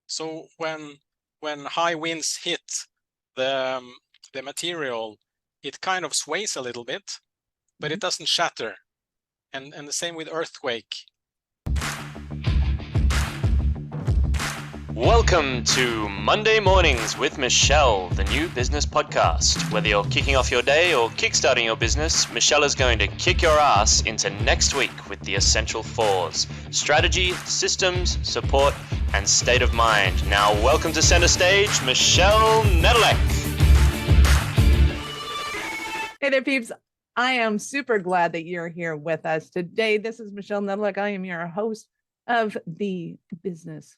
So when high winds hit the material, it kind of sways a little bit, but it doesn't shatter. And the same with earthquake. Welcome to Monday Mornings with Michelle, the new business podcast. Whether you're kicking off your day or kickstarting your business, Michelle is going to kick your ass into next week with the essential fours: strategy, systems, support, and state of mind. Now, welcome to center stage, Michelle Nedelec. Hey there, peeps. I am super glad that you're here with us today. This is Michelle Nedelec. I am your host of the Business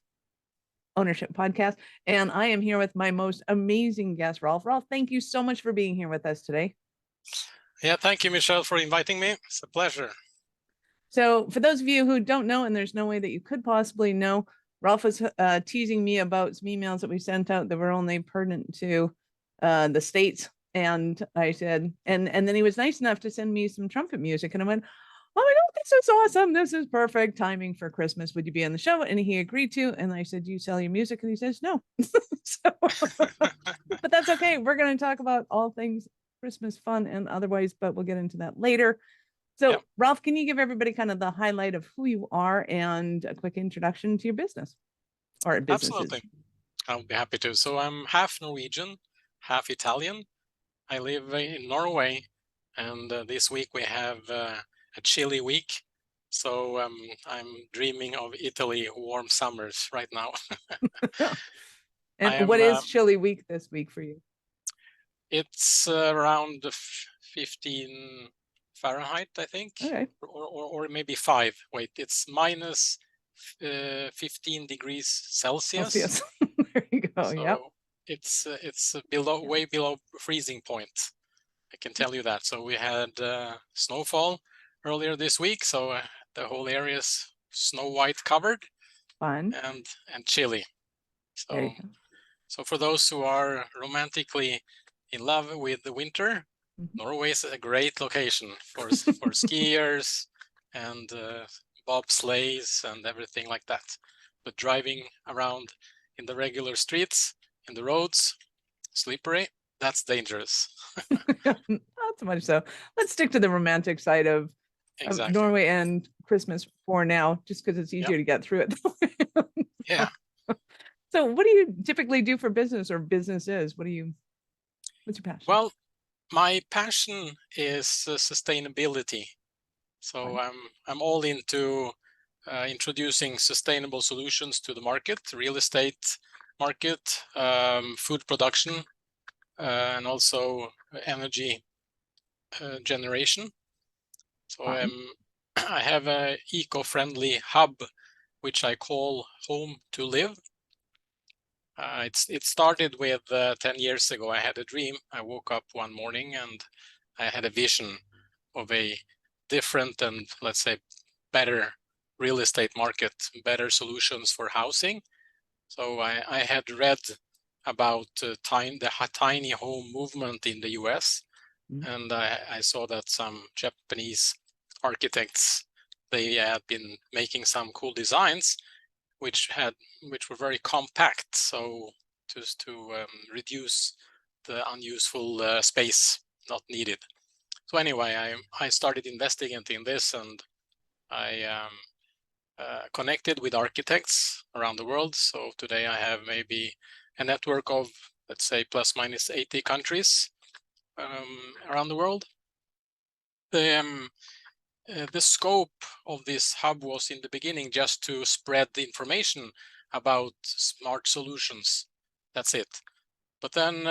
Ownership Podcast, and I am here with my most amazing guest, Rolf. Rolf, thank you so much for being here with us today. Yeah, thank you, Michelle, for inviting me. It's a pleasure. So for those of you who don't know, and there's no way that you could possibly know, Rolf was teasing me about some emails that we sent out that were only pertinent to the States. And I said, and then he was nice enough to send me some trumpet music. And I went, oh my God, this is awesome. This is perfect timing for Christmas. Would you be on the show? And he agreed to. And I said, do you sell your music? And he says, no. But that's okay. We're going to talk about all things Christmas fun and otherwise, but we'll get into that later. So, yep. Rolf, can you give everybody kind of the highlight of who you are and a quick introduction to your business or businesses? Absolutely. I'll be happy to. So I'm half Norwegian, half Italian. I live in Norway, and this week we have a chilly week. So I'm dreaming of Italy warm summers right now. And what is chilly week this week for you? It's around 15 Fahrenheit, I think, okay. or maybe 5. Wait, it's minus 15 degrees Celsius. There you go. So yep. It's way below freezing point. I can tell you that. So we had snowfall earlier this week, so the whole area is snow white covered. Fun and chilly. So for those who are romantically in love with the winter, Norway is a great location for skiers and bobsleighs and everything like that. But driving around in the regular streets, in the roads, slippery, that's dangerous. Not so much so. Let's stick to the romantic side of Norway and Christmas for now, just because it's easier to get through it. Yeah. So what do you typically do for business or businesses? What's your passion? Well, my passion is sustainability. So I'm all into introducing sustainable solutions to the market, real estate market, food production, and also energy generation. So I have an eco-friendly hub, which I call Home2Live. It started with 10 years ago. I had a dream. I woke up one morning and I had a vision of a different and, let's say, better real estate market, better solutions for housing. So I had read about the tiny home movement in the US, and I saw that some Japanese architects, they had been making some cool designs which were very compact, so just to reduce the unuseful space not needed. So anyway, I started investigating this, and I connected with architects around the world. So today I have maybe a network of, let's say, plus minus 80 countries around the world. The scope of this hub was in the beginning just to spread the information about smart solutions. That's it. But then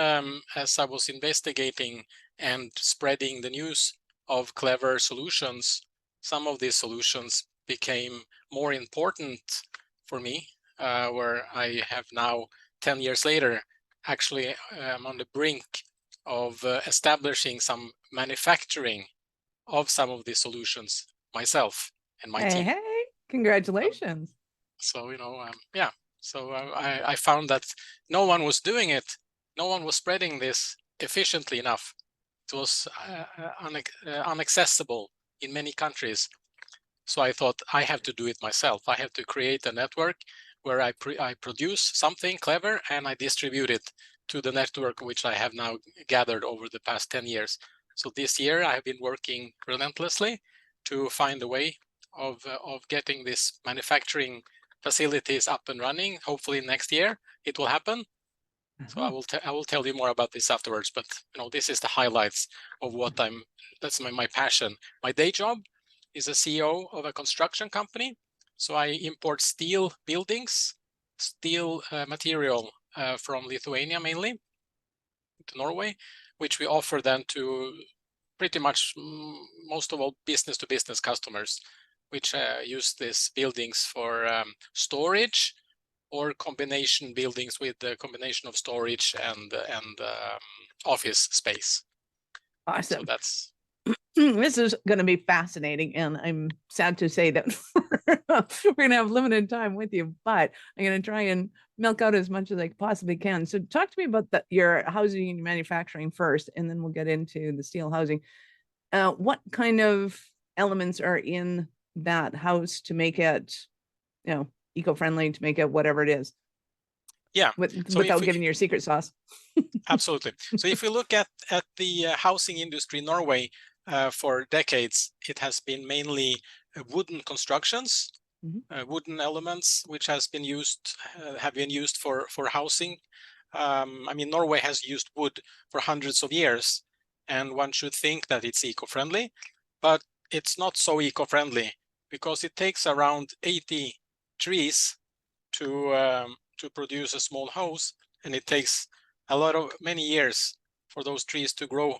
as I was investigating and spreading the news of clever solutions, some of these solutions became more important for me, where I have now, 10 years later, actually I'm on the brink of establishing some manufacturing of some of these solutions myself and my team. Hey, congratulations. So, so I found that no one was doing it. No one was spreading this efficiently enough. It was inaccessible in many countries. So I thought I have to do it myself. I have to create a network where I produce something clever and I distribute it to the network which I have now gathered over the past 10 years. So this year I have been working relentlessly to find a way of getting this manufacturing facilities up and running. Hopefully next year it will happen. So I will tell you more about this afterwards, but this is the highlights of what that's my passion. My day job is a CEO of a construction company. So I import steel buildings, steel material from Lithuania mainly to Norway, which we offer then to pretty much most of all business-to-business customers, which use these buildings for storage or combination buildings with the combination of storage and office space. Awesome. So that's. This is going to be fascinating, and I'm sad to say that we're going to have limited time with you, but I'm going to try and milk out as much as I possibly can. So talk to me about your housing and manufacturing first, and then we'll get into the steel housing. What kind of elements are in that house to make it, eco-friendly, to make it whatever it is? Yeah. Without giving your secret sauce. Absolutely. So if we look at the housing industry in Norway, for decades, it has been mainly wooden constructions, wooden elements, which have been used for housing. I mean, Norway has used wood for hundreds of years, and one should think that it's eco-friendly, but it's not so eco-friendly because it takes around 80 trees to produce a small house, and it takes many years for those trees to grow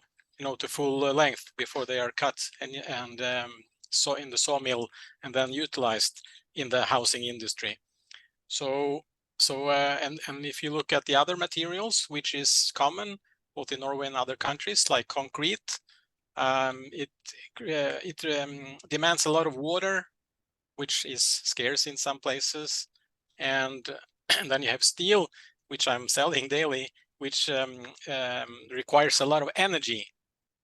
to full length before they are cut and so in the sawmill and then utilized in the housing industry. So if you look at the other materials, which is common both in Norway and other countries, like concrete, it demands a lot of water, which is scarce in some places, and then you have steel, which I'm selling daily, which requires a lot of energy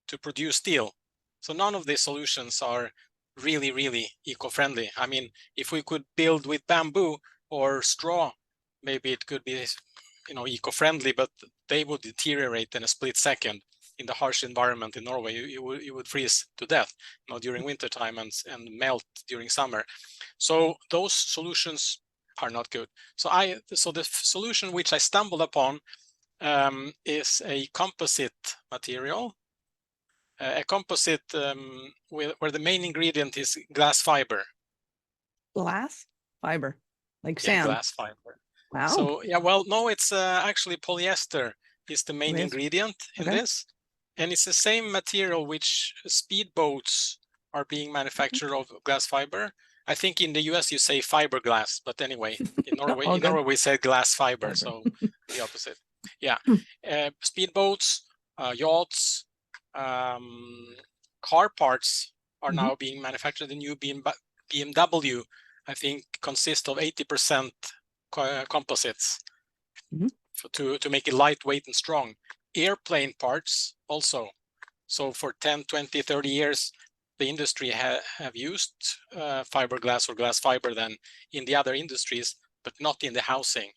to produce steel. So none of these solutions are really, really eco-friendly. I mean, if we could build with bamboo or straw, maybe it could be, eco-friendly, but they would deteriorate in a split second in the harsh environment in Norway. You would freeze to death, during winter time and melt during summer. So those solutions are not good. So the solution which I stumbled upon is a composite material. A composite where the main ingredient is glass fiber. Glass fiber, like sand. Yeah, glass fiber. Wow. So no, it's actually polyester is the main ingredient in this, and it's the same material which speedboats are being manufactured of glass fiber. I think in the US you say fiberglass, but anyway, in Norway, we say glass fiber, so the opposite. Yeah, speedboats, yachts. Car parts are now being manufactured. The new BMW, I think, consist of 80% composites to make it lightweight and strong. Airplane parts also. So for 10, 20, 30 years, the industry have used fiberglass or glass fiber then in the other industries, but not in the housing.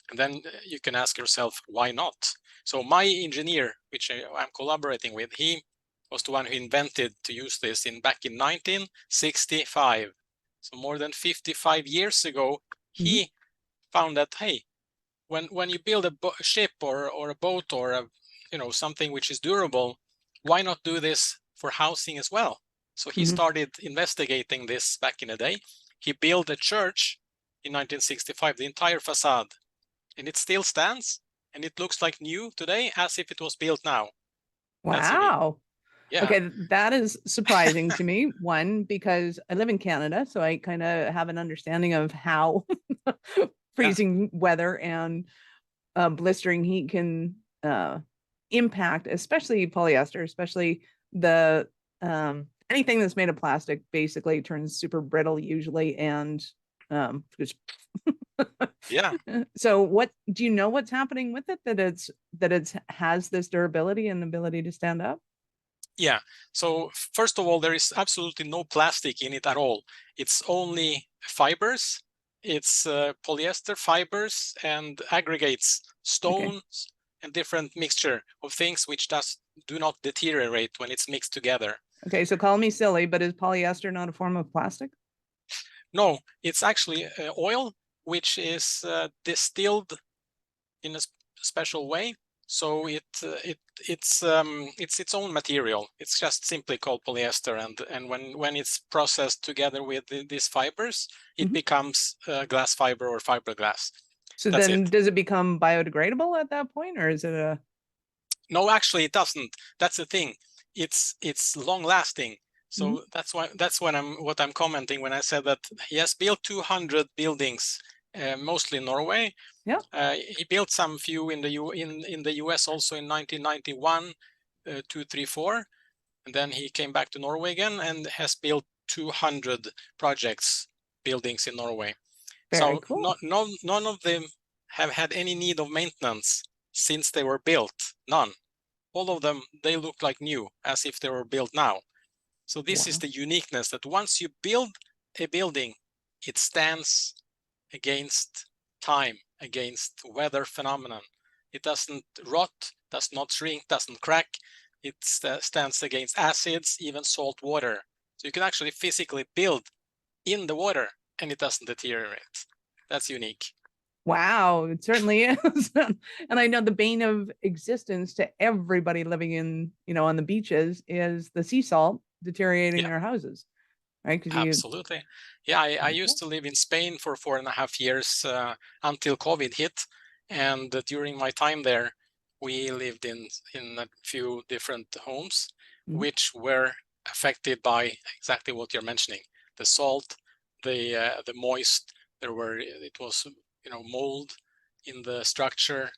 And then you can ask yourself, why not? So my engineer, which I'm collaborating with, he was the one who invented to use this back in 1965. So more than 55 years ago, he found that, hey, when you build a ship or a boat or something which is durable, why not do this for housing as well? So he started investigating this back in the day. He built a church in 1965, the entire facade, and it still stands. And it looks like new today, as if it was built now. Wow. Yeah. Okay, that is surprising to me. One, because I live in Canada, so I kind of have an understanding of how freezing weather and blistering heat can impact, especially polyester, especially the anything that's made of plastic basically turns super brittle usually, and just yeah. So what do you know what's happening with it, that it's has this durability and ability to stand up? Yeah. So first of all, there is absolutely no plastic in it at all. It's only fibers It's polyester fibers and aggregates, stones, and different mixture of things which do not deteriorate when it's mixed together. Okay, so call me silly, but is polyester not a form of plastic? No, it's actually oil, which is distilled in a special way. So it's its own material. It's just simply called polyester, and when it's processed together with these fibers, it becomes glass fiber or fiberglass. So That's then, it. does it become biodegradable at that point, or is it a? No, actually, it doesn't. That's the thing. It's long lasting. So that's what I'm commenting when I said that he has built 200 buildings, mostly in Norway. Yeah. He built some few in the US also in 1991, 2, 3, 4, and then he came back to Norway again and has built 200 projects, buildings in Norway. Very So cool. none of them have had any need of maintenance since they were built. None. All of them, they look like new, as if they were built now. So this is the uniqueness, that once you build a building, it stands against time, against weather phenomenon. It doesn't rot, does not shrink, doesn't crack. It stands against acids, even salt water. So you can actually physically build in the water and it doesn't deteriorate. That's unique. Wow, it certainly is. And I know the bane of existence to everybody living in, on the beaches is the sea salt deteriorating their houses, right? Absolutely. Yeah, I used to live in Spain for 4.5 years until COVID hit. And during my time there, we lived in a few different homes, which were affected by exactly what you're mentioning. The salt, the moist, it was mold in the structure,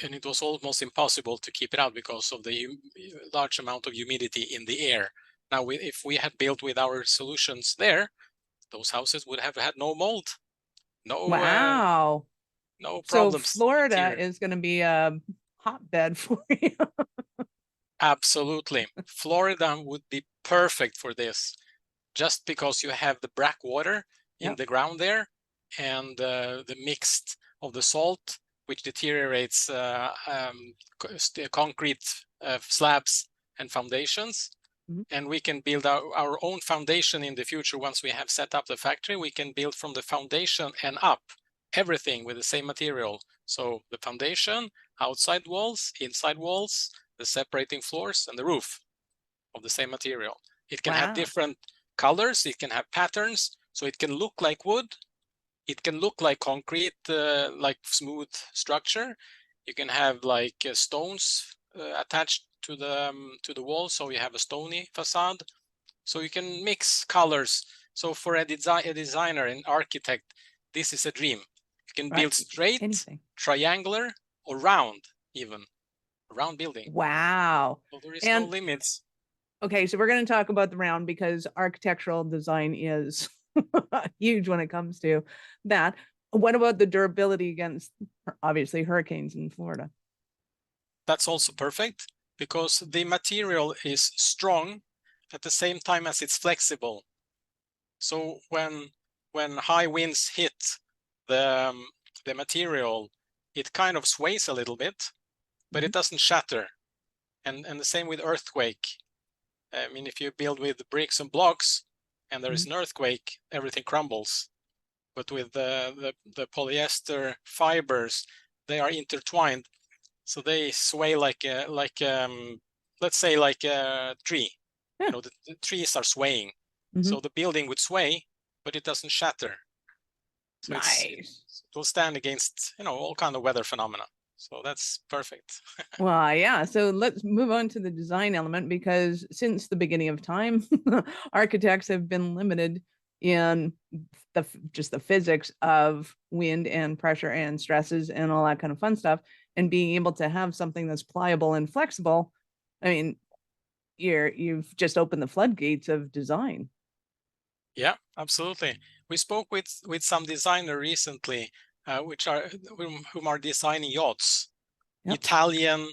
and it was almost impossible to keep it out because of the large amount of humidity in the air. Now, if we had built with our solutions there, those houses would have had no mold, no wow. no So problems. Florida is going to be a hotbed for you. Absolutely. Florida would be perfect for this, just because you have the black water in the ground there, and the mixed of the salt, which deteriorates concrete slabs and foundations. And we can build our own foundation in the future. Once we have set up the factory, we can build from the foundation and up, everything with the same material. So the foundation, outside walls, inside walls, the separating floors, and the roof of the same material. It can have different colors, it can have patterns, so it can look like wood, it can look like concrete, like smooth structure. You can have like stones attached to the wall, so you have a stony facade. So you can mix colors. So for a designer, an architect, this is a dream. You can build straight, triangular, or round, even a round building. Wow. So there is no limits. Okay, so we're going to talk about the round because architectural design is huge when it comes to that. What about the durability against, obviously, hurricanes in Florida? That's also perfect because the material is strong at the same time as it's flexible. So when high winds hit the material, it kind of sways a little bit, but it doesn't shatter. And the same with earthquake. I mean, if you build with bricks and blocks and there is an earthquake, everything crumbles. But with the polyester fibers, they are intertwined, so they sway like let's say like a tree. The trees are swaying, so the building would sway, but it doesn't shatter. So it will stand against all kind of weather phenomena. So that's perfect. Well, yeah. So let's move on to the design element, because since the beginning of time, architects have been limited in just the physics of wind and pressure and stresses and all that kind of fun stuff. And being able to have something that's pliable and flexible, I mean, you've just opened the floodgates of design. Yeah, absolutely. We spoke with some designer recently, whom are designing yachts, Italian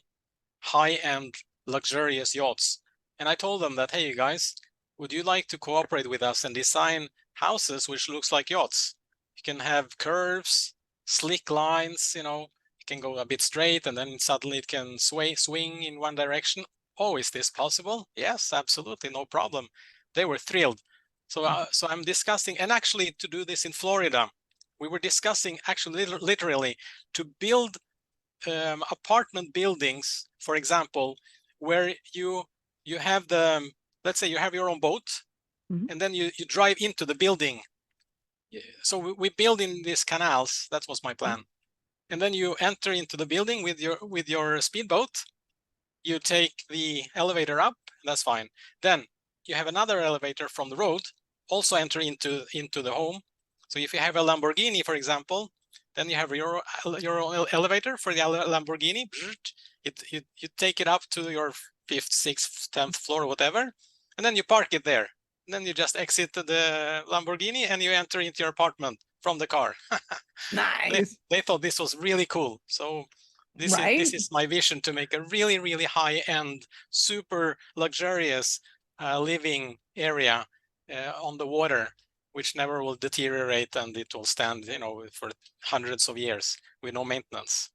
high-end luxurious yachts. And I told them that, hey, you guys, would you like to cooperate with us and design houses which looks like yachts? You can have curves, slick lines, you know, it can go a bit straight and then suddenly it can swing in one direction. Oh, is this possible? Yes, absolutely, no problem. They were thrilled. So, so I'm discussing, and actually to do this in Florida, we were discussing actually literally to build apartment buildings, for example, where you have the, let's say you have your own boat, and then you drive into the building. So we build in these canals. That was my plan. And then you enter into the building with your speedboat. You take the elevator up. That's fine. Then you have another elevator from the road. Also enter into the home. So if you have a Lamborghini, for example, then you have your elevator for the Lamborghini. You take it up to your 5th, 6th, 10th floor, whatever, and then you park it there. And then you just exit the Lamborghini and you enter into your apartment from the car. Nice. They thought this was really cool. So this is my vision, to make a really, really high-end, super luxurious living area on the water, which never will deteriorate, and it will stand, you know, for hundreds of years with no maintenance.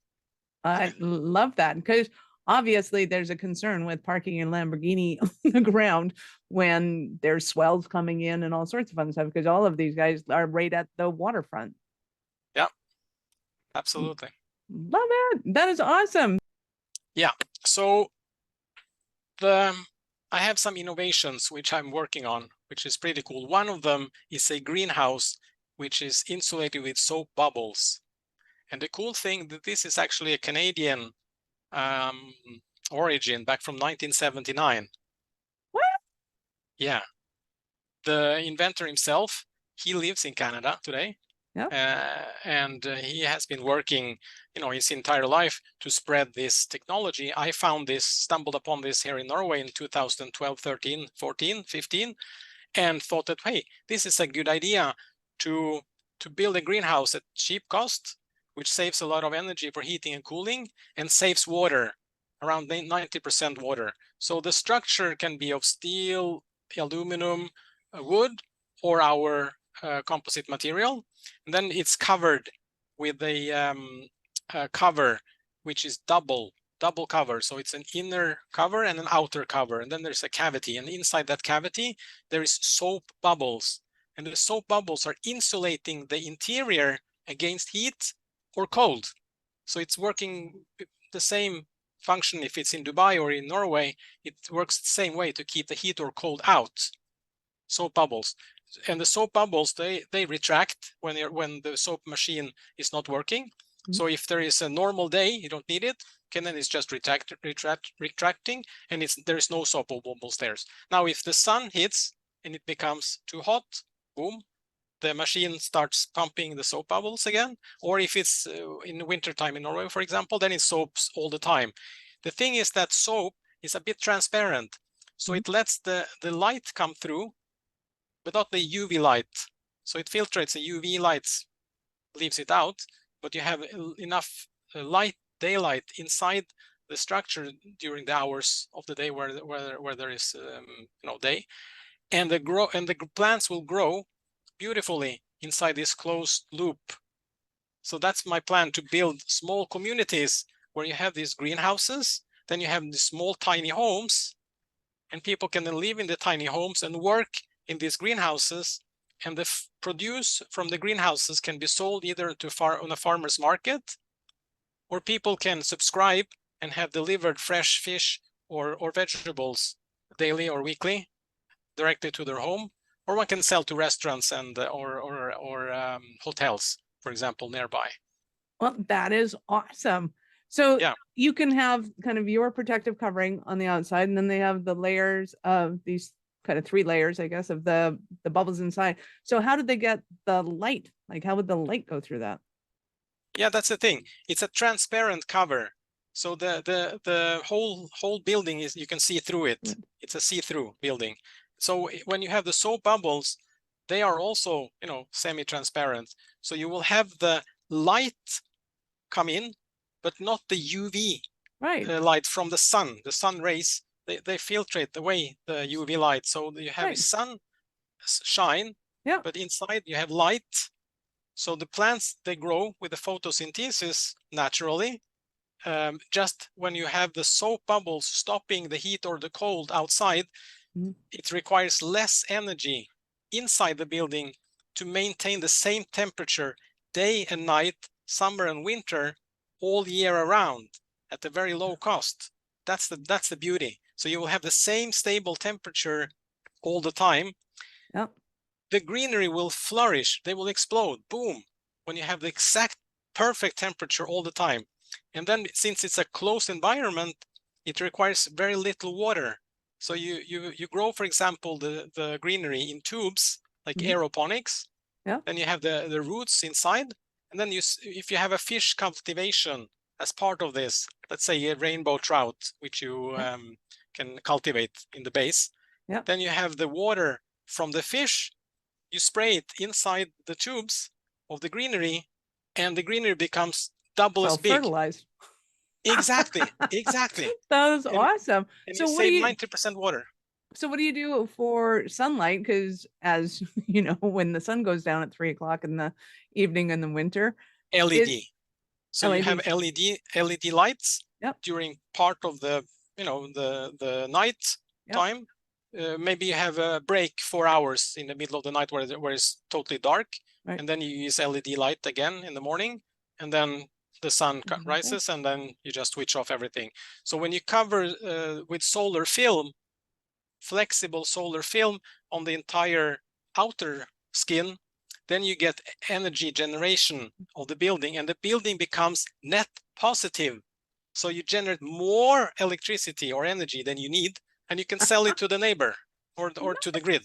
I love that, because obviously there's a concern with parking a Lamborghini on the ground when there's swells coming in and all sorts of fun stuff, because all of these guys are right at the waterfront. Yeah, absolutely. Love it. That is awesome. Yeah. So I have some innovations which I'm working on, which is pretty cool. One of them is a greenhouse which is insulated with soap bubbles. And the cool thing that this is actually a Canadian origin, back from 1979. What? Yeah. The inventor himself, he lives in Canada today. Yeah. And he has been working, you know, his entire life to spread this technology. I found this, stumbled upon this here in Norway in 2012, 13, 14, 15, and thought that, hey, this is a good idea to build a greenhouse at cheap cost, which saves a lot of energy for heating and cooling and saves water, around 90% water. So the structure can be of steel, aluminum, wood, or our composite material. And then it's covered with a cover, which is double cover. So it's an inner cover and an outer cover. And then there's a cavity. And inside that cavity, there is soap bubbles. And the soap bubbles are insulating the interior against heat or cold. So it's working the same function if it's in Dubai or in Norway. It works the same way to keep the heat or cold out. Soap bubbles. And the soap bubbles, they retract when the soap machine is not working. So if there is a normal day, you don't need it, then it's just retracting, and there is no soap bubbles there. Now, if the sun hits and it becomes too hot, boom, the machine starts pumping the soap bubbles again. Or if it's in wintertime in Norway, for example, then it soaps all the time. The thing is that soap is a bit transparent, so it lets the light come through, but not the UV light. So it filtrates the UV lights, leaves it out, but you have enough daylight inside the structure during the hours of the day where there is day, and the plants will grow beautifully inside this closed loop. So that's my plan, to build small communities where you have these greenhouses, then you have these small tiny homes, and people can then live in the tiny homes and work in these greenhouses, and the produce from the greenhouses can be sold either on a farmer's market, or people can subscribe and have delivered fresh fish or vegetables daily or weekly directly to their home, or one can sell to restaurants and or hotels, for example, nearby. Well, that is awesome. So yeah, you can have kind of your protective covering on the outside, and then they have the layers of these kind of 3 layers, I guess, of the bubbles inside. So how did they get the light? Like, how would the light go through that? Yeah, that's the thing. It's a transparent cover. So the whole building is, you can see through it. It's a see-through building. So when you have the soap bubbles, they are also, you know, semi-transparent. So you will have the light come in, but not the UV light from the sun. The sun rays, they filtrate away the UV light. So you have a sun shine, but inside you have light, So the plants, they grow with the photosynthesis naturally. Just when you have the soap bubbles stopping the heat or the cold outside, it requires less energy inside the building to maintain the same temperature day and night, summer and winter, all year around at a very low cost. That's the beauty. So you will have the same stable temperature all the time. Yep. The greenery will flourish. They will explode. Boom. When you have the exact perfect temperature all the time. And then since it's a closed environment, it requires very little water. So you grow, for example, the greenery in tubes, like aeroponics. Yeah. Then you have the roots inside. And then if you have a fish cultivation as part of this, let's say a rainbow trout, which you can cultivate in the base. Yeah. Then you have the water from the fish. You spray it inside the tubes of the greenery, and the greenery becomes double as big. Self-fertilized. Exactly. That was awesome. And So you what do save you 90% water. So what do you do for sunlight? Because as you know, when the sun goes down at 3 o'clock in the evening in the winter, LED. So you have LED. LED lights Yep. during part of the night time. Maybe you have a break 4 hours in the middle of the night where it's totally dark, and then you use LED light again in the morning, and then the sun rises, and then you just switch off everything. So when you cover with solar film, flexible solar film on the entire outer skin, then you get energy generation of the building, and the building becomes net positive. So you generate more electricity or energy than you need, and you can sell it to the neighbor or to the grid.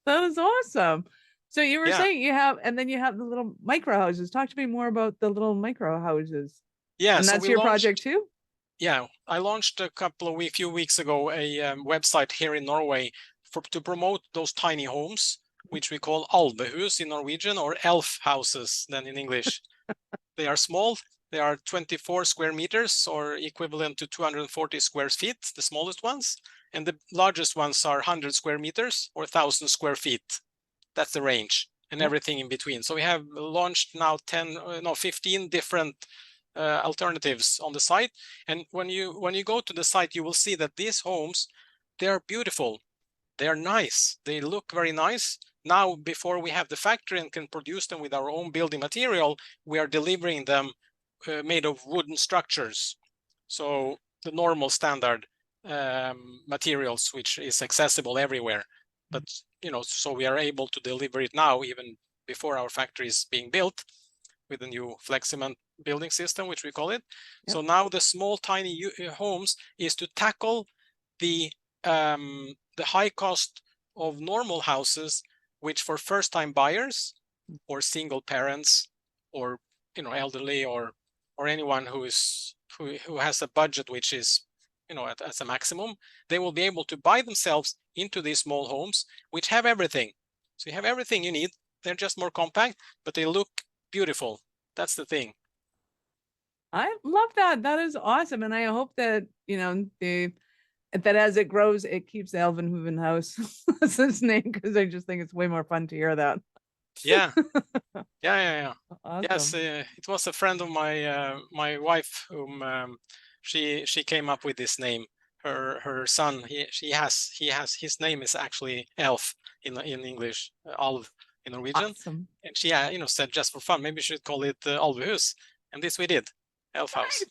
That is awesome. So you were saying you have, and then you have the little micro houses. Talk to me more about the little micro houses. Yeah, and that's your project too? Yeah, I launched few weeks ago a website here in Norway to promote those tiny homes, which we call alvehus in Norwegian, or elf houses then in English. They are small. They are 24 square meters, or equivalent to 240 square feet, the smallest ones. And the largest ones are 100 square meters or 1,000 square feet. That's the range, and everything in between. So we have launched now 15 different alternatives on the site. And when you go to the site, you will see that these homes, they are beautiful. They are nice. They look very nice. Now, before we have the factory and can produce them with our own building material, we are delivering them made of wooden structures. So the normal standard materials, which is accessible everywhere. But, so we are able to deliver it now, even before our factory is being built, with the new FlexiCement building system, which we call it. So now the small, tiny homes is to tackle the high cost of normal houses, which for first-time buyers or single parents or elderly or anyone who has a budget which is at a maximum, they will be able to buy themselves into these small homes, which have everything. So you have everything you need. They're just more compact, but they look beautiful. That's the thing. I love that. That is awesome. And I hope that, that as it grows, it keeps the Elvenhoven House as its name, because I just think it's way more fun to hear that. Yeah. Awesome. Yes, it was a friend of my wife whom she came up with this name. Her son, his name is actually Elf in English, Alv in Norwegian. Awesome. And she said just for fun, maybe we should call it Alvehus, and this we did, Elf House.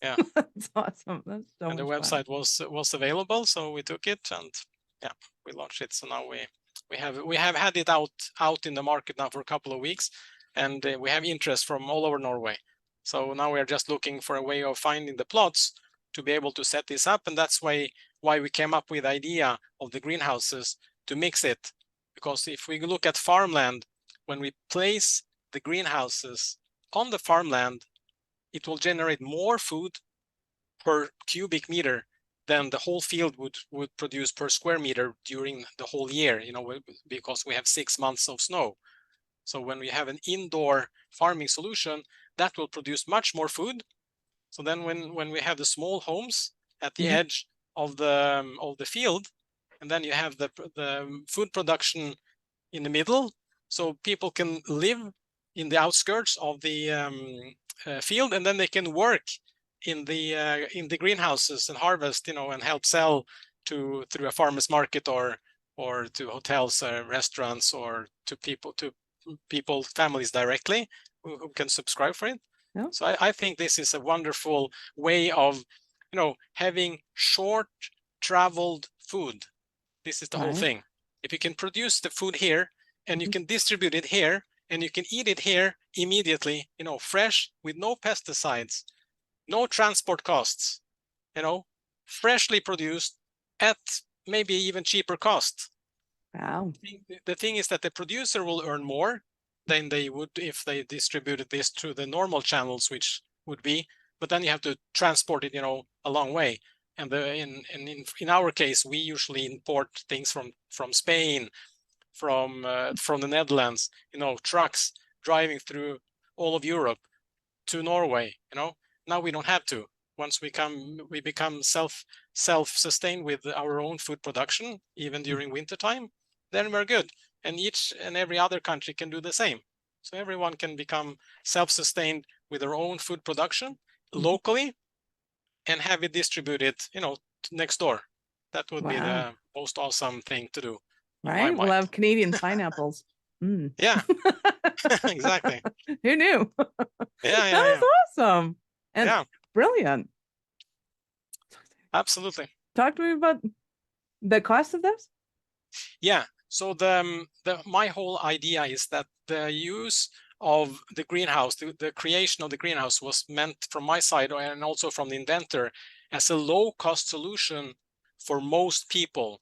Yeah. That's awesome. That's so and the website was available, so we took it and we launched it. So now we have had it out in the market now for a couple of weeks, and we have interest from all over Norway. So now we are just looking for a way of finding the plots to be able to set this up, and that's why we came up with the idea of the greenhouses to mix it. Because if we look at farmland, when we place the greenhouses on the farmland, it will generate more food per cubic meter than the whole field would produce per square meter during the whole year, because we have 6 months of snow. So when we have an indoor farming solution, that will produce much more food. So then when we have the small homes at the edge of the field, and then you have the food production in the middle, so people can live in the outskirts of the field, and then they can work in the greenhouses and harvest, and help sell through a farmer's market or to hotels, restaurants, or to people, families directly who can subscribe for it. Yeah. So I think this is a wonderful way of, having short traveled food. This is the whole thing. If you can produce the food here and you can distribute it here and you can eat it here immediately, fresh, with no pesticides, no transport costs, freshly produced at maybe even cheaper cost. Wow. The thing is that the producer will earn more than they would if they distributed this through the normal channels, which would be, but then you have to transport it, a long way. And in our case, we usually import things from Spain, from the Netherlands, trucks driving through all of Europe to Norway. Now we don't have to. Once we become self-sustained with our own food production, even during wintertime, then we're good. And each and every other country can do the same. So everyone can become self-sustained with their own food production locally and have it distributed, next door. That would be the most awesome thing to do. Right? We'll have Canadian pineapples. Yeah, exactly. Who knew? Yeah, That was awesome. And brilliant. Absolutely. Talk to me about the cost of this. Yeah. So my whole idea is that the use of the greenhouse, the creation of the greenhouse, was meant from my side and also from the inventor as a low-cost solution for most people.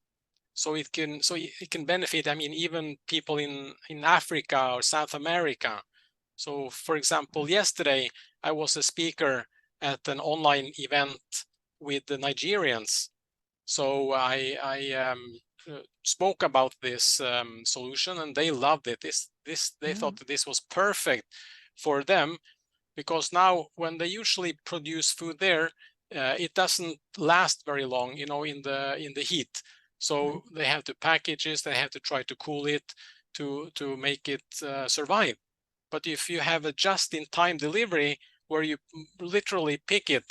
So it can benefit, even people in Africa or South America. So, for example, yesterday I was a speaker at an online event with the Nigerians. So I spoke about this solution, and they loved it. They thought that this was perfect for them, because now when they usually produce food there, it doesn't last very long, in the heat. So they have to package it, they have to try to cool it to make it survive. But if you have a just-in-time delivery where you literally pick it,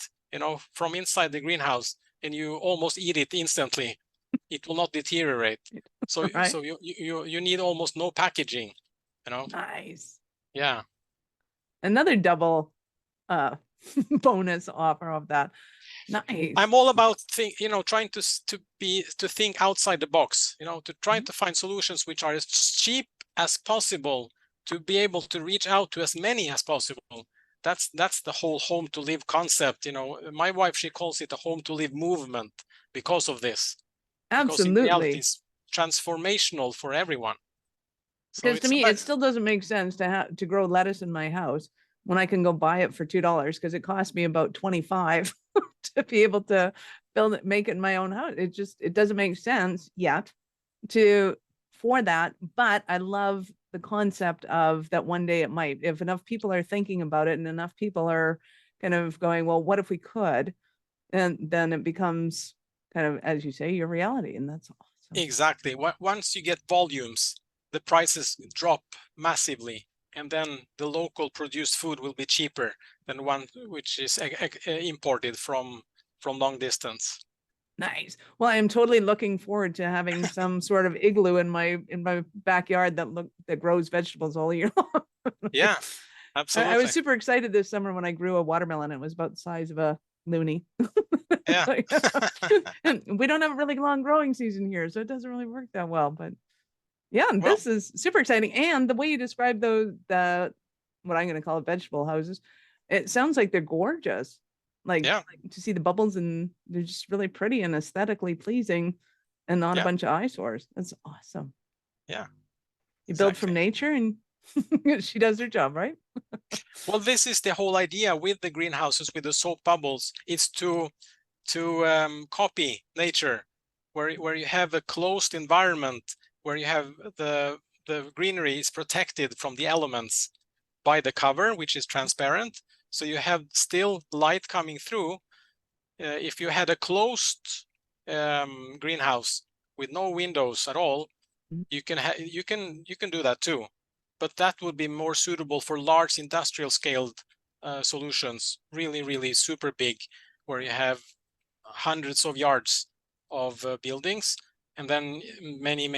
from inside the greenhouse, and you almost eat it instantly, it will not deteriorate. So so you need almost no packaging, Nice. Yeah. Another double bonus offer of that. Nice. I'm all about trying to think outside the box, to try to find solutions which are as cheap as possible, to be able to reach out to as many as possible. That's the whole Home2Live concept. My wife, she calls it the Home2Live movement because of this. Absolutely. Because in reality, it's transformational for everyone. Because to me, it still doesn't make sense to grow lettuce in my house when I can go buy it for $2, because it cost me about $25 to be able to make it in my own house. It doesn't make sense yet for that. But I love the concept of that one day it might, if enough people are thinking about it and enough people are kind of going, well, what if we could? And then it becomes kind of, as you say, your reality. And that's awesome. Exactly. Once you get volumes, the prices drop massively, and then the local produced food will be cheaper than one which is imported from long distance. Nice. Well, I am totally looking forward to having some sort of igloo in my backyard that grows vegetables all year long. Yeah, absolutely. I was super excited this summer when I grew a watermelon. It was about the size of a loony. Yeah. And we don't have a really long growing season here, so it doesn't really work that well. But yeah, this is super exciting. And the way you describe what I'm going to call it vegetable houses, it sounds like they're gorgeous. Like to see the bubbles, and they're just really pretty and aesthetically pleasing, and not a bunch of eyesores. That's awesome. Yeah. You build from nature, and she does her job, right? Well, this is the whole idea with the greenhouses, with the soap bubbles. It's to copy nature, where you have a closed environment, where you have the greenery is protected from the elements by the cover, which is transparent. So you have still light coming through. If you had a closed greenhouse with no windows at all, you can do that too. but that would be more suitable for large industrial scaled solutions, really super big, where you have hundreds of yards of buildings, and then many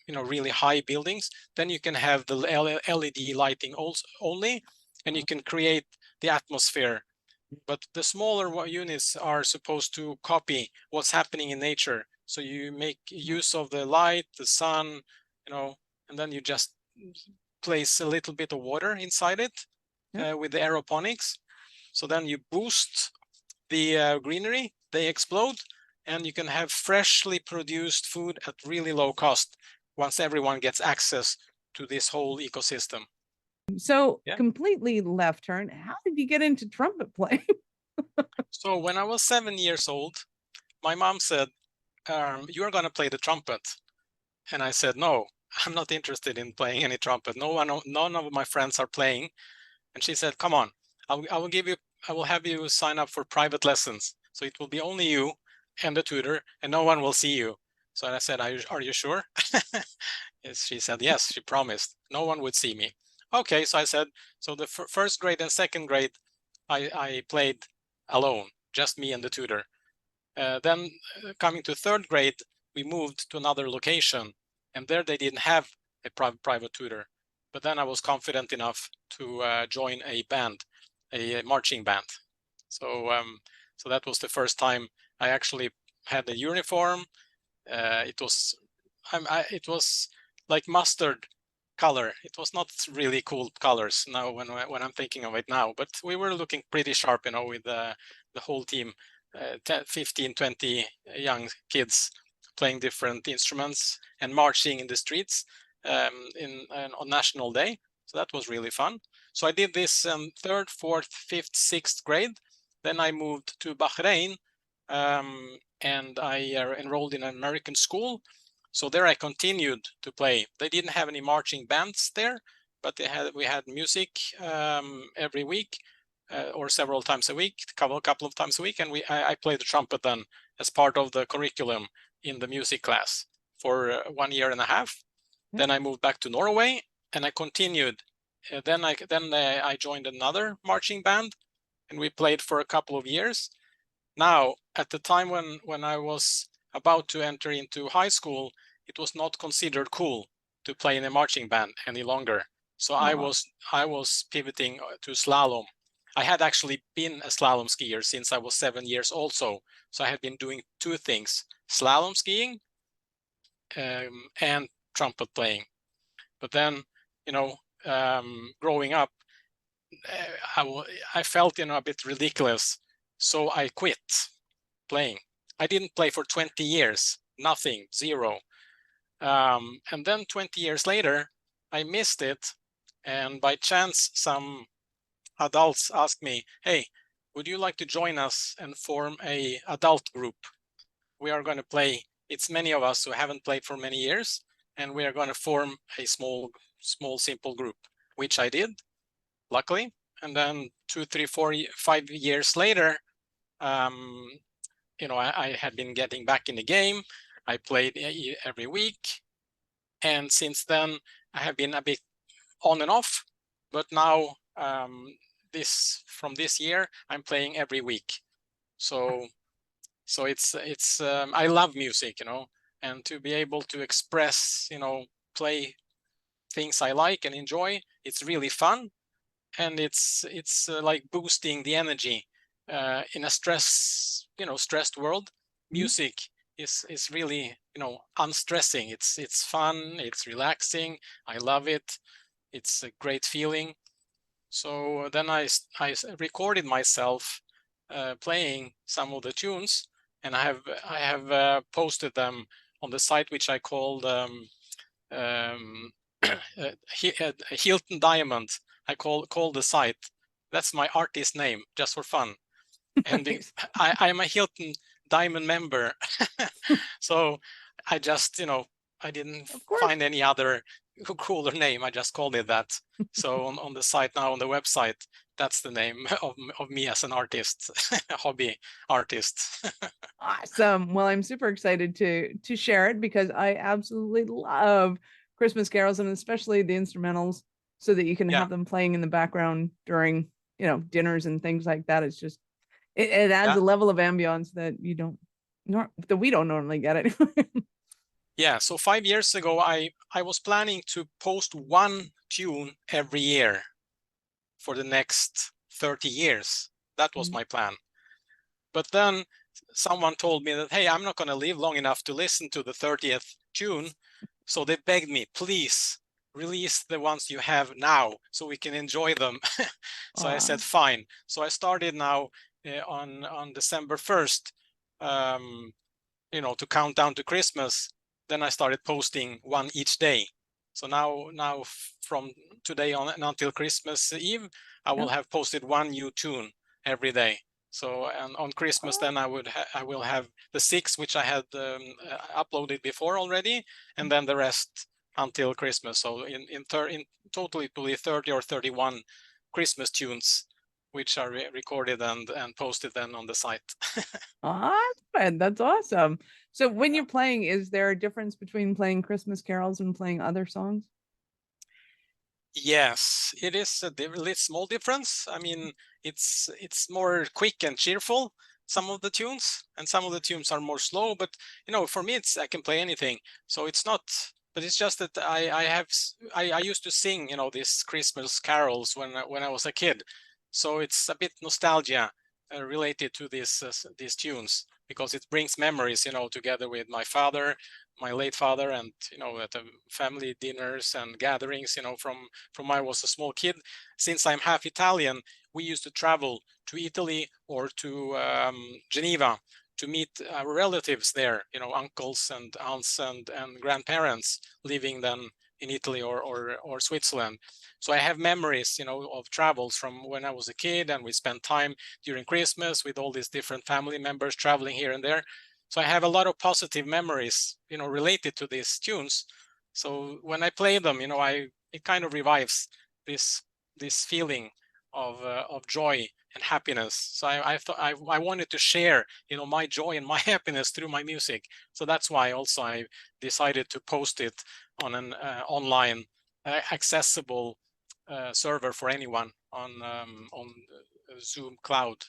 really high buildings. Then you can have the LED lighting also only, and you can create the atmosphere. But the smaller units are supposed to copy what's happening in nature. So you make use of the light, the sun, and then you just place a little bit of water inside it with the aeroponics. So then you boost the greenery, they explode, and you can have freshly produced food at really low cost once everyone gets access to this whole ecosystem. So completely left turn. How did you get into trumpet playing? So when I was 7 years old, my mom said, you are going to play the trumpet. And I said, no, I'm not interested in playing any trumpet. None of my friends are playing. And she said, come on, I will have you sign up for private lessons. So it will be only you and the tutor, and no one will see you. So I said, are you sure? She said, yes, she promised. No one would see me. Okay, so I said, so the first grade and second grade, I played alone, just me and the tutor. Then coming to third grade, we moved to another location, and there they didn't have a private tutor. But then I was confident enough to join a band, a marching band. So that was the first time I actually had a uniform. It was like mustard color. It was not really cool colors now when I'm thinking of it now, but we were looking pretty sharp, with the whole team, 15, 20 young kids playing different instruments and marching in the streets on National Day. So that was really fun. So I did this third, fourth, fifth, sixth grade. Then I moved to Bahrain, and I enrolled in an American school. So there I continued to play. They didn't have any marching bands there, but we had music every week or several times a week, a couple of times a week, and I played the trumpet then as part of the curriculum in the music class for 1.5 years. Then I moved back to Norway and I continued. Then I joined another marching band, and we played for a couple of years. Now, at the time when I was about to enter into high school, it was not considered cool to play in a marching band any longer. So I was pivoting to slalom. I had actually been a slalom skier since I was 7 years also. So I had been doing two things: slalom skiing and trumpet playing. But then, growing up, I felt a bit ridiculous. So I quit playing. I didn't play for 20 years, nothing, zero. And then 20 years later, I missed it. And by chance, some adults asked me, hey, would you like to join us and form a adult group? We are going to play. It's many of us who haven't played for many years, and we are going to form a small, simple group, which I did, luckily. And then 2, 3, 4, 5 years later, I had been getting back in the game. I played every week. And since then, I have been a bit on and off. But now, from this year, I'm playing every week. So it's I love music, and to be able to express, play things I like and enjoy, it's really fun. And it's like boosting the energy in a stressed world. Music is really, unstressing. It's fun, it's relaxing. I love it. It's a great feeling. So then I recorded myself playing some of the tunes, and I have posted them on the site, which I called Hilton Diamond. I call the site. That's my artist name, just for fun. And I'm a Hilton Diamond member. So I just, I didn't find any other cooler name. I just called it that. So on the site now, on the website, that's the name of me as an artist, hobby artist. Awesome. Well, I'm super excited to share it because I absolutely love Christmas carols, and especially the instrumentals. so that you can Yeah. have them playing in the background during, dinners and things like that. It's just, it adds Yeah. a level of ambiance that that we don't normally get it. Yeah, so 5 years ago, I was planning to post one tune every year for the next 30 years. That was my plan. But then someone told me that, hey, I'm not going to live long enough to listen to the 30th tune. So they begged me, please release the ones you have now so we can enjoy them. So I said, fine. So I started now on December 1st, to count down to Christmas. Then I started posting one each day. So now from today on and until Christmas Eve, I will have posted one new tune every day. So and on Christmas, then I will have the 6 which I had uploaded before already, and then the rest until Christmas. So in total it will be 30 or 31 Christmas tunes which are recorded and posted then on the site. That's awesome. So when you're playing, is there a difference between playing Christmas carols and playing other songs? Yes, it is a really small difference. I mean, it's more quick and cheerful, some of the tunes, and some of the tunes are more slow. But for me, I can play anything. So it's not. But it's just that I used to sing these Christmas carols when I was a kid. So it's a bit nostalgia related to these tunes because it brings memories, together with my late father, and at the family dinners and gatherings, from I was a small kid. Since I'm half Italian, we used to travel to Italy or to Geneva to meet our relatives there, uncles and aunts and grandparents living then in Italy or Switzerland. So I have memories, of travels from when I was a kid, and we spent time during Christmas with all these different family members traveling here and there. So I have a lot of positive memories, related to these tunes. So when I play them, it kind of revives this feeling of joy and happiness. So I thought I wanted to share, my joy and my happiness through my music. So that's why also I decided to post it on an online accessible server for anyone on Zoom Cloud.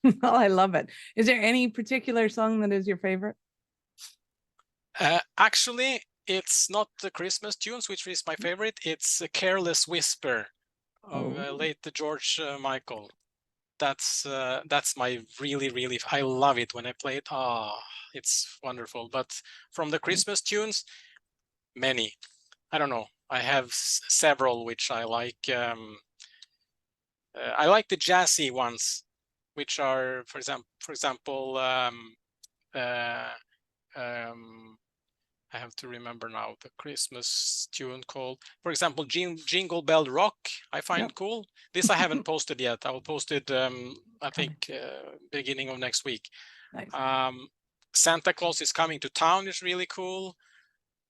Well, I love it. Is there any particular song that is your favorite? Actually, it's not the Christmas tunes, which is my favorite. It's a Careless Whisper of late George Michael. That's my really, I love it when I play it. It's wonderful. But from the Christmas tunes, many. I don't know. I have several which I like. I like the jazzy ones, which are, for example, I have to remember now the Christmas tune called, for example, Jingle Bell Rock. I find cool. This I haven't posted yet. I will post it, I think, beginning of next week. Nice. Santa Claus is Coming to Town is really cool.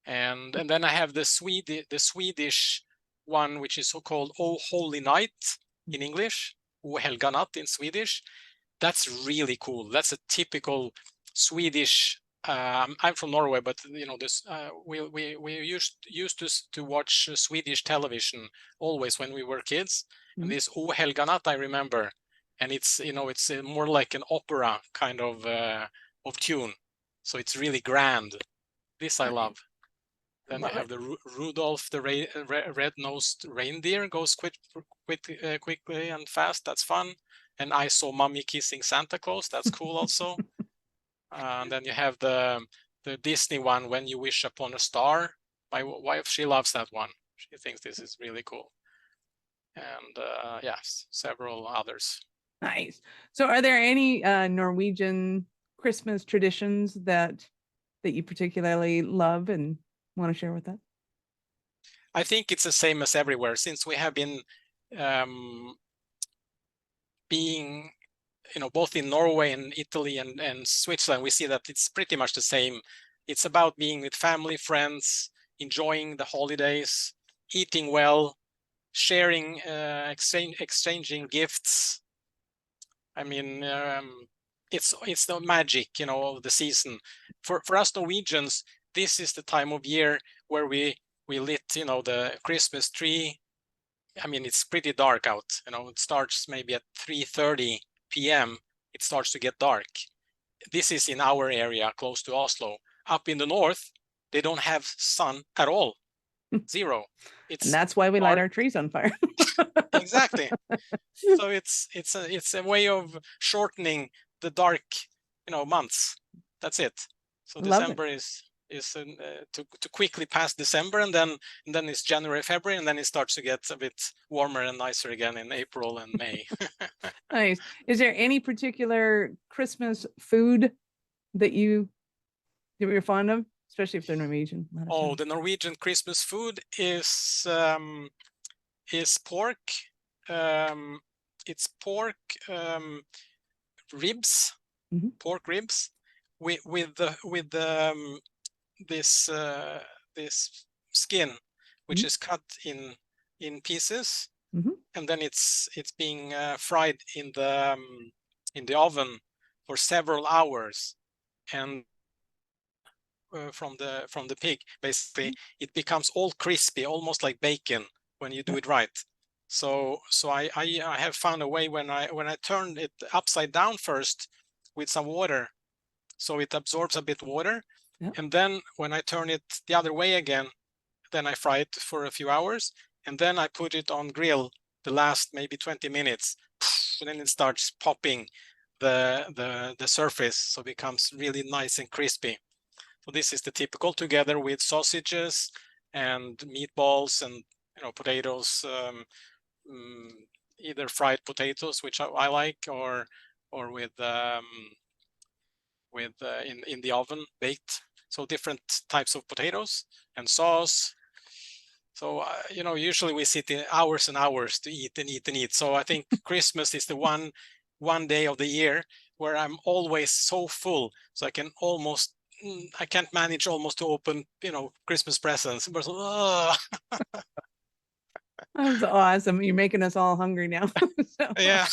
And then I have the Swedish one, which is called Oh Holy Night in English, O Helga Natt in Swedish. That's really cool. That's a typical Swedish. I'm from Norway, but this we used to watch Swedish television always when we were kids. And this O Helga Natt I remember, and it's it's more like an opera kind of tune, so it's really grand. This I love. Then you have the Rudolph the red-nosed reindeer goes quickly and fast. That's fun. And I Saw Mommy Kissing Santa Claus. That's cool also. And then you have the Disney one, When You Wish Upon a Star. My wife, she loves that one. She thinks this is really cool. And yes, several others. Nice. So are there any Norwegian Christmas traditions that you particularly love and want to share with us? I think it's the same as everywhere, since we have been being both in Norway and Italy and Switzerland. We see that it's pretty much the same. It's about being with family, friends, enjoying the holidays, eating well, sharing, exchanging gifts. I mean, it's the magic, of the season. For us Norwegians, this is the time of year where we lit, the Christmas tree. I mean, it's pretty dark out. It starts maybe at 3:30 p.m. It starts to get dark. This is in our area close to Oslo. Up in the north, they don't have sun at all. Zero. And that's why we light dark. our trees on fire. Exactly. So it's a way of shortening the dark, months. That's it. So December is to quickly pass December, and then it's January, February, and then it starts to get a bit warmer and nicer again in April and May. Nice. Is there any particular Christmas food that you're fond of, especially if they're Norwegian? Oh, the Norwegian Christmas food is pork. It's pork ribs, pork ribs with this skin, which is cut in pieces, and then it's being fried in the oven for several hours, and from the pig, basically, it becomes all crispy, almost like bacon when you do it right. So I have found a way when I turn it upside down first with some water, so it absorbs a bit water, and then when I turn it the other way again, then I fry it for a few hours, and then I put it on grill the last maybe 20 minutes, and then it starts popping the surface, so it becomes really nice and crispy. So this is the typical, together with sausages and meatballs and potatoes, either fried potatoes, which I like, or with in the oven baked. So different types of potatoes and sauce. So usually we sit in hours and hours to eat and eat and eat. So I think Christmas is the one day of the year where I'm always so full, so I can't manage almost to open, Christmas presents. But, That's awesome. You're making us all hungry now. Yeah.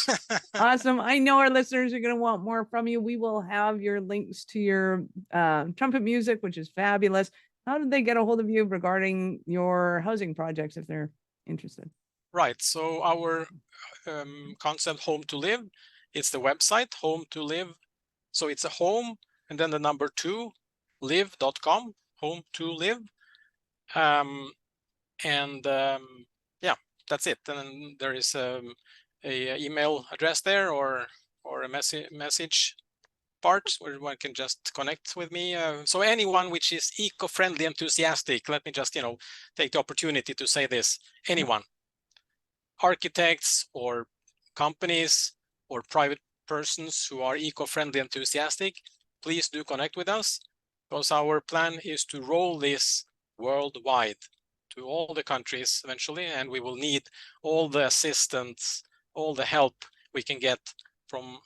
Awesome. I know our listeners are going to want more from you. We will have your links to your trumpet music, which is fabulous. How did they get a hold of you regarding your housing projects if they're interested? Right. So our concept, Home2Live, it's the website, Home2Live. So it's a home and then the number 2, live.com, Home2Live. Yeah, that's it. And then there is a email address there, or a message part where one can just connect with me. So anyone which is eco-friendly, enthusiastic, let me just take the opportunity to say this. Anyone, architects or companies or private persons who are eco-friendly, enthusiastic, please do connect with us, because our plan is to roll this worldwide to all the countries eventually, and we will need all the assistance, all the help we can get from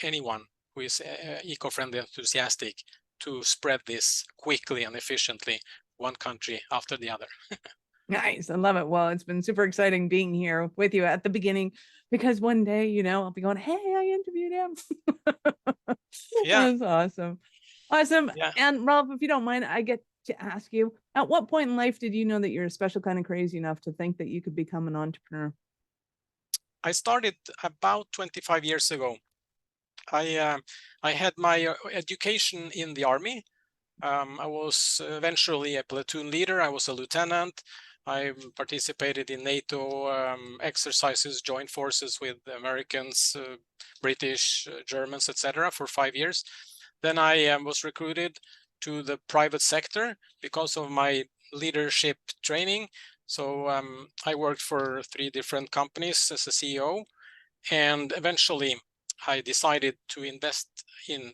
anyone who is eco-friendly, enthusiastic, to spread this quickly and efficiently, one country after the other. Nice. I love it. Well, it's been super exciting being here with you at the beginning, because one day, I'll be going, hey, I interviewed him. Yeah. That's awesome. Awesome. Yeah. And Rolf, if you don't mind, I get to ask you, at what point in life did you know that you're a special kind of crazy enough to think that you could become an entrepreneur? I started about 25 years ago. I had my education in the Army. I was eventually a platoon leader. I was a lieutenant. I participated in NATO exercises, joint forces with Americans, British, Germans, etc. for 5 years. Then I was recruited to the private sector because of my leadership training. So I worked for 3 different companies as a CEO, and eventually I decided to invest in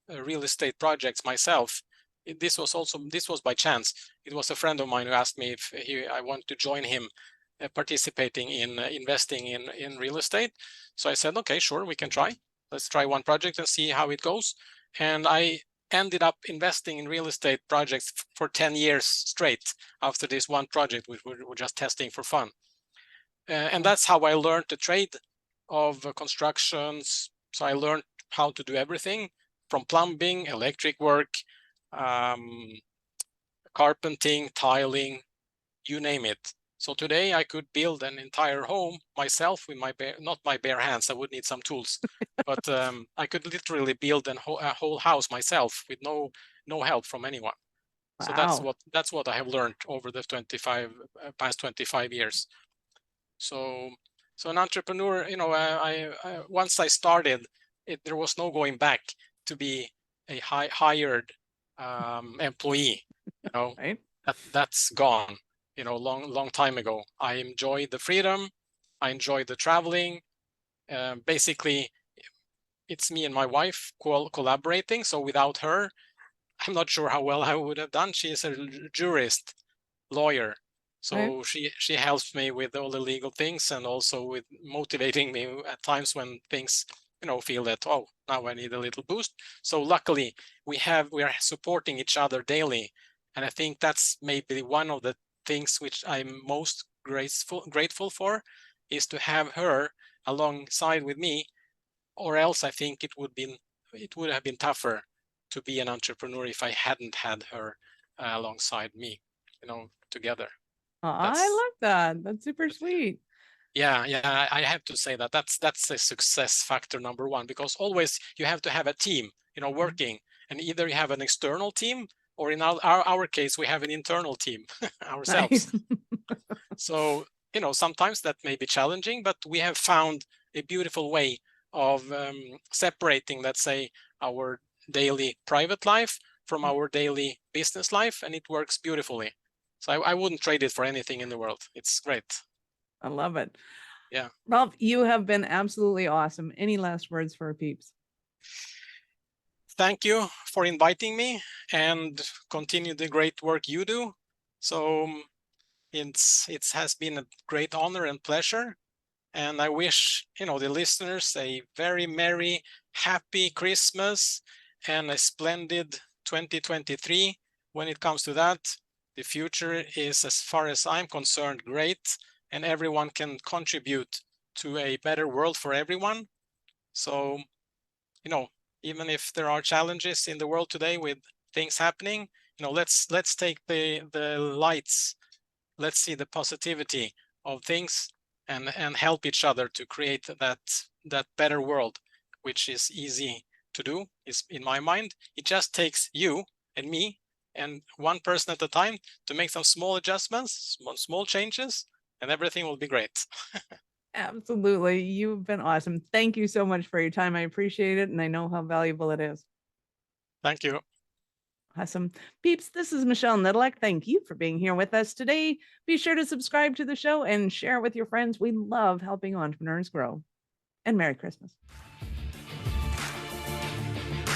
real estate projects myself. This was by chance. It was a friend of mine who asked me if I want to join him participating in investing in real estate. So I said, okay, sure, we can try. Let's try one project and see how it goes. And I ended up investing in real estate projects for 10 years straight after this one project, which we were just testing for fun. And that's how I learned the trade of constructions. So I learned how to do everything from plumbing, electric work, carpenting, tiling, you name it. So today I could build an entire home myself with not my bare hands. I would need some tools, but I could literally build a whole house myself with no help from anyone. So Wow. that's what I have learned over the past 25 years. So an entrepreneur, I once I started, there was no going back to be a hired employee. Right. That's gone. Long time ago. I enjoy the freedom. I enjoy the traveling. Basically, it's me and my wife collaborating. So without her, I'm not sure how well I would have done. She is a jurist, lawyer. Right. So she helps me with all the legal things and also with motivating me at times when things, feel that, oh, now I need a little boost. So luckily we are supporting each other daily. And I think that's maybe one of the things which I'm most grateful for, is to have her alongside with me, or else I think it would have been tougher to be an entrepreneur if I hadn't had her alongside me, together. I That's love that. That's super sweet. yeah. I have to say that's a success factor number one, because always you have to have a team, working, and either you have an external team, or in our case we have an internal team ourselves. Nice. So sometimes that may be challenging, but we have found a beautiful way of separating, let's say, our daily private life from our daily business life, and it works beautifully. So I wouldn't trade it for anything in the world. It's great. I love it. Yeah. Rolf, you have been absolutely awesome. Any last words for our peeps? Thank you for inviting me, and continue the great work you do. So it has been a great honor and pleasure. And I wish, the listeners a very merry, happy Christmas and a splendid 2023. When it comes to that, the future is, as far as I'm concerned, great, and everyone can contribute to a better world for everyone. So, even if there are challenges in the world today with things happening, let's take the lights. Let's see the positivity of things, and help each other to create that better world, which is easy to do, is in my mind. It just takes you and me and one person at a time to make some small adjustments, small changes, and everything will be great. Absolutely. You've been awesome. Thank you so much for your time. I appreciate it, and I know how valuable it is. Thank you. Awesome. Peeps, this is Michelle Nedelec. Thank you for being here with us today. Be sure to subscribe to the show and share it with your friends. We love helping entrepreneurs grow. And Merry Christmas.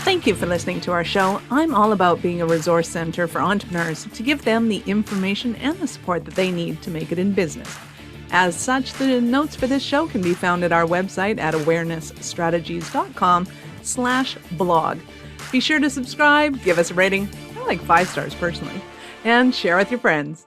Thank you for listening to our show. I'm all about being a resource center for entrepreneurs to give them the information and the support that they need to make it in business. As such, the notes for this show can be found at our website at awarenessstrategies.com/blog. Be sure to subscribe, give us a rating. I like 5 stars personally, and share with your friends.